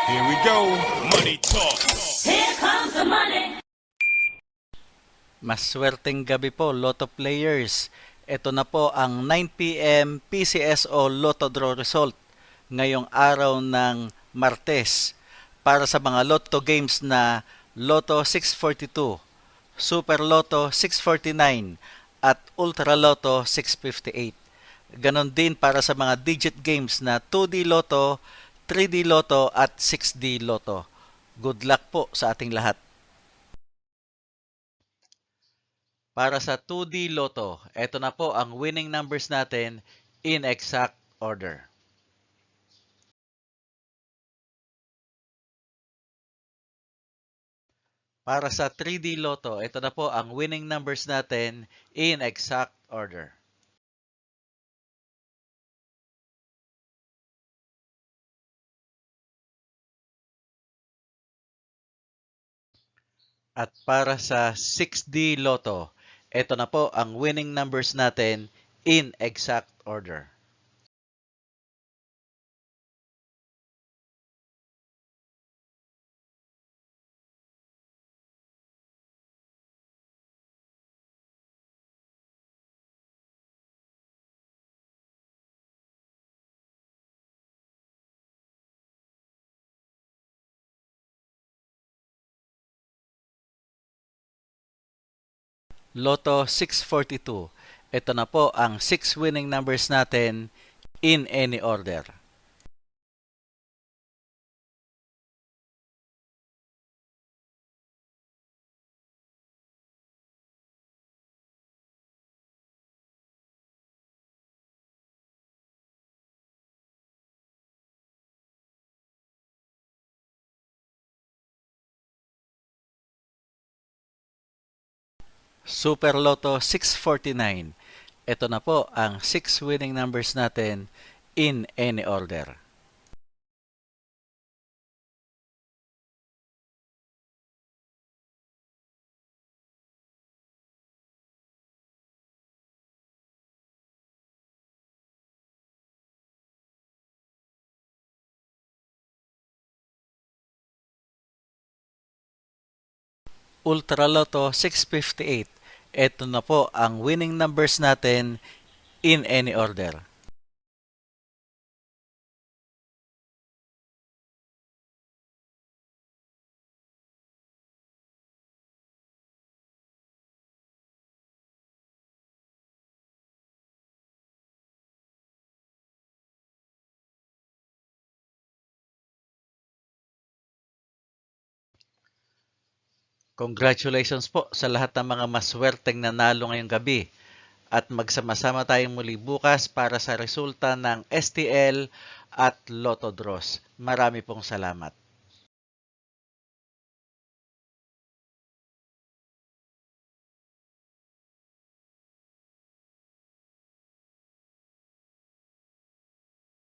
Here we go. Money talk. Here comes the money. Maswerteng gabi po, Lotto players. Ito na po ang 9 p.m. PCSO Lotto Draw result ngayong araw ng Martes para sa mga Lotto games na Lotto 642, Super Lotto 649 at Ultra Lotto 658. Ganon din para sa mga digit games na 2D Lotto, 3D Lotto at 6D Lotto. Good luck po sa ating lahat. Para sa 2D Lotto, ito na po ang winning numbers natin in exact order. Para sa 3D Lotto, ito na po ang winning numbers natin in exact order. At para sa 6D Lotto, ito na po ang winning numbers natin in exact order. Lotto 642. Ito na po ang 6 winning numbers natin in any order. Super Lotto 649. Ito na po ang 6 winning numbers natin in any order. Ultra Lotto 658. Ito na po ang winning numbers natin in any order. Congratulations po sa lahat ng mga maswerteng nanalo ngayong gabi. At magsama-sama tayong muli bukas para sa resulta ng STL at Lotto Draws. Marami pong salamat.